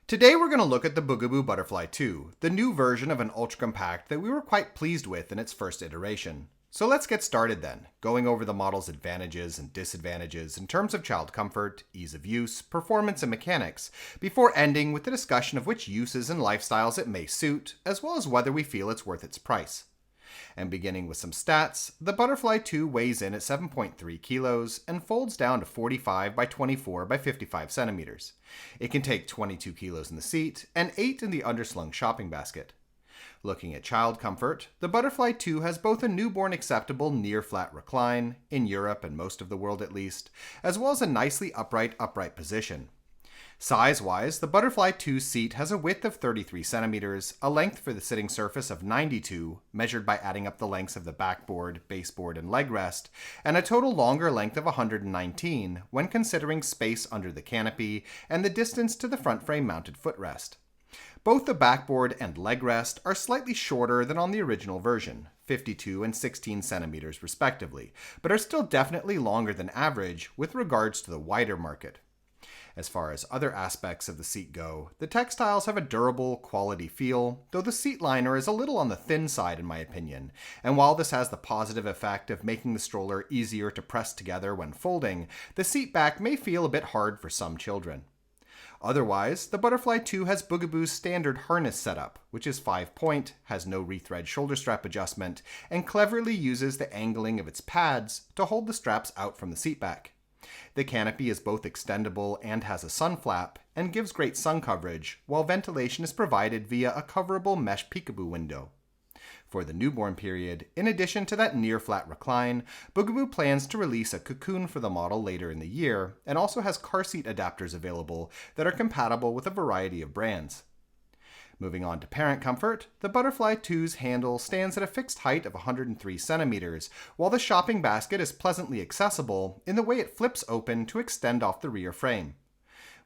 Today we're going to look at the Bugaboo Butterfly 2, the new version of an ultra compact that we were quite pleased with in its first iteration. So let's get started then, going over the model's advantages and disadvantages in terms of child comfort, ease of use, performance, and mechanics, before ending with the discussion of which uses and lifestyles it may suit, as well as whether we feel it's worth its price. And beginning with some stats, the Butterfly 2 weighs in at 7.3 kilos and folds down to 45 by 24 by 55 centimeters. It can take 22 kilos in the seat and 8 in the underslung shopping basket. Looking at child comfort, the Butterfly 2 has both a newborn acceptable near-flat recline, in Europe and most of the world at least, as well as a nicely upright position. Size-wise, the Butterfly 2 seat has a width of 33 centimeters, a length for the sitting surface of 92, measured by adding up the lengths of the backboard, baseboard, and leg rest, and a total longer length of 119 when considering space under the canopy and the distance to the front frame mounted footrest. Both the backboard and leg rest are slightly shorter than on the original version, 52 and 16 centimeters respectively, but are still definitely longer than average with regards to the wider market. As far as other aspects of the seat go, the textiles have a durable, quality feel, though the seat liner is a little on the thin side in my opinion, and while this has the positive effect of making the stroller easier to press together when folding, the seat back may feel a bit hard for some children. Otherwise, the Butterfly 2 has Bugaboo's standard harness setup, which is 5-point, has no rethread shoulder strap adjustment, and cleverly uses the angling of its pads to hold the straps out from the seat back. The canopy is both extendable and has a sun flap, and gives great sun coverage, while ventilation is provided via a coverable mesh peekaboo window. For the newborn period, in addition to that near-flat recline, Bugaboo plans to release a cocoon for the model later in the year, and also has car seat adapters available that are compatible with a variety of brands. Moving on to parent comfort, the Butterfly 2's handle stands at a fixed height of 103 centimeters, while the shopping basket is pleasantly accessible in the way it flips open to extend off the rear frame.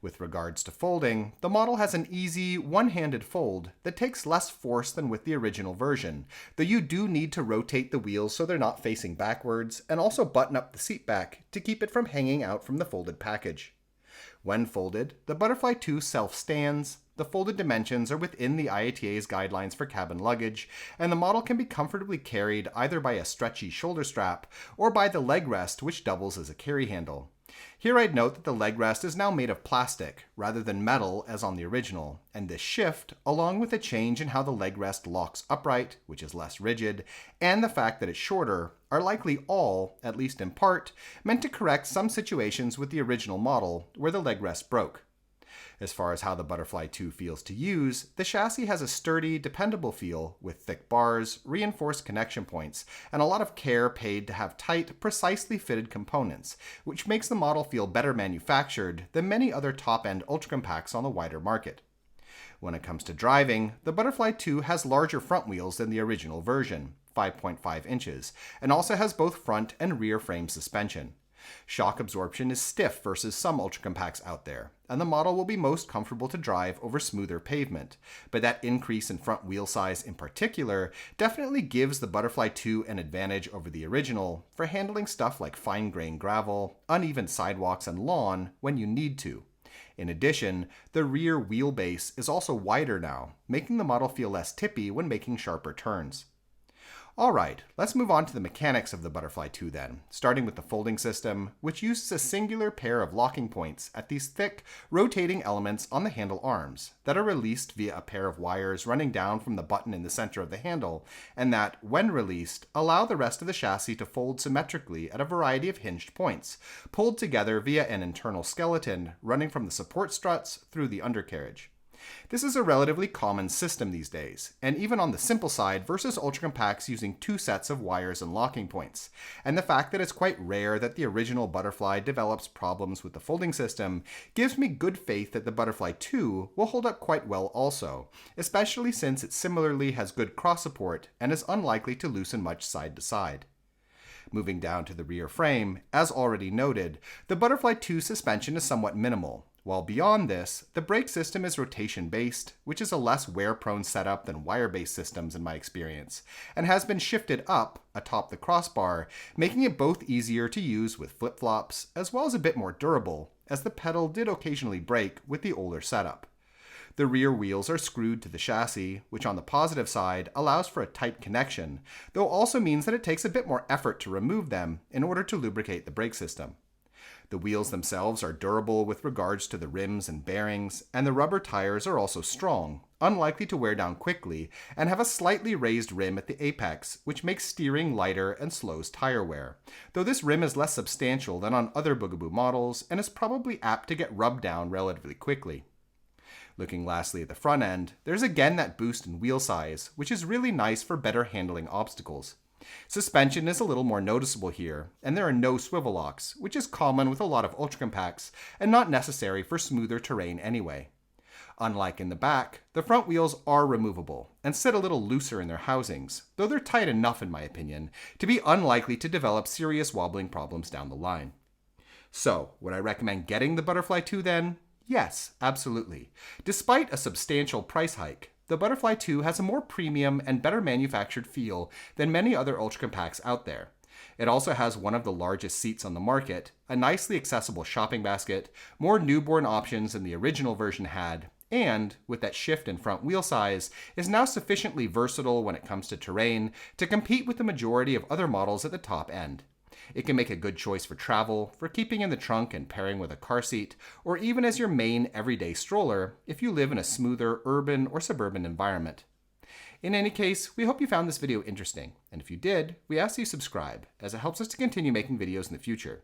With regards to folding, the model has an easy, one-handed fold that takes less force than with the original version, though you do need to rotate the wheels so they're not facing backwards, and also button up the seat back to keep it from hanging out from the folded package. When folded, the Butterfly 2 self-stands, the folded dimensions are within the IATA's guidelines for cabin luggage, and the model can be comfortably carried either by a stretchy shoulder strap or by the leg rest, which doubles as a carry handle. Here I'd note that the leg rest is now made of plastic rather than metal as on the original, and this shift, along with a change in how the leg rest locks upright, which is less rigid, and the fact that it's shorter, are likely all, at least in part, meant to correct some situations with the original model where the leg rest broke. As far as how the Butterfly 2 feels to use, the chassis has a sturdy, dependable feel with thick bars, reinforced connection points, and a lot of care paid to have tight, precisely fitted components, which makes the model feel better manufactured than many other top-end ultra compacts on the wider market. When it comes to driving, the Butterfly 2 has larger front wheels than the original version, 5.5 inches, and also has both front and rear frame suspension. Shock absorption is stiff versus some ultra compacts out there, and the model will be most comfortable to drive over smoother pavement, but that increase in front wheel size in particular definitely gives the Butterfly 2 an advantage over the original for handling stuff like fine-grained gravel, uneven sidewalks, and lawn when you need to. In addition, the rear wheelbase is also wider now, making the model feel less tippy when making sharper turns. Alright, let's move on to the mechanics of the Butterfly 2 then, starting with the folding system, which uses a singular pair of locking points at these thick, rotating elements on the handle arms that are released via a pair of wires running down from the button in the center of the handle, and that, when released, allow the rest of the chassis to fold symmetrically at a variety of hinged points, pulled together via an internal skeleton running from the support struts through the undercarriage. This is a relatively common system these days, and even on the simple side versus ultra compacts using two sets of wires and locking points, and the fact that it's quite rare that the original Butterfly develops problems with the folding system gives me good faith that the Butterfly 2 will hold up quite well also, especially since it similarly has good cross support and is unlikely to loosen much side to side. Moving down to the rear frame, as already noted, the Butterfly 2 suspension is somewhat minimal, while beyond this, the brake system is rotation-based, which is a less wear-prone setup than wire-based systems in my experience, and has been shifted up atop the crossbar, making it both easier to use with flip-flops, as well as a bit more durable, as the pedal did occasionally break with the older setup. The rear wheels are screwed to the chassis, which on the positive side allows for a tight connection, though also means that it takes a bit more effort to remove them in order to lubricate the brake system. The wheels themselves are durable with regards to the rims and bearings, and the rubber tires are also strong, unlikely to wear down quickly, and have a slightly raised rim at the apex, which makes steering lighter and slows tire wear, though this rim is less substantial than on other Bugaboo models and is probably apt to get rubbed down relatively quickly. Looking lastly at the front end, there's again that boost in wheel size, which is really nice for better handling obstacles. Suspension is a little more noticeable here, and there are no swivel locks, which is common with a lot of ultra compacts and not necessary for smoother terrain anyway. Unlike in the back, the front wheels are removable and sit a little looser in their housings, though they're tight enough in my opinion to be unlikely to develop serious wobbling problems down the line. So, would I recommend getting the Butterfly 2 then? Yes, absolutely. Despite a substantial price hike, the Butterfly 2 has a more premium and better manufactured feel than many other ultra compacts out there. It also has one of the largest seats on the market, a nicely accessible shopping basket, more newborn options than the original version had, and, with that shift in front wheel size, is now sufficiently versatile when it comes to terrain to compete with the majority of other models at the top end. It can make a good choice for travel, for keeping in the trunk and pairing with a car seat, or even as your main everyday stroller if you live in a smoother urban or suburban environment. In any case, we hope you found this video interesting, and if you did, we ask that you subscribe, as it helps us to continue making videos in the future.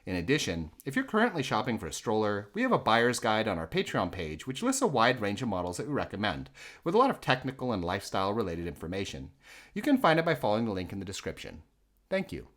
In addition, if you're currently shopping for a stroller, we have a buyer's guide on our Patreon page which lists a wide range of models that we recommend, with a lot of technical and lifestyle related information. You can find it by following the link in the description. Thank you.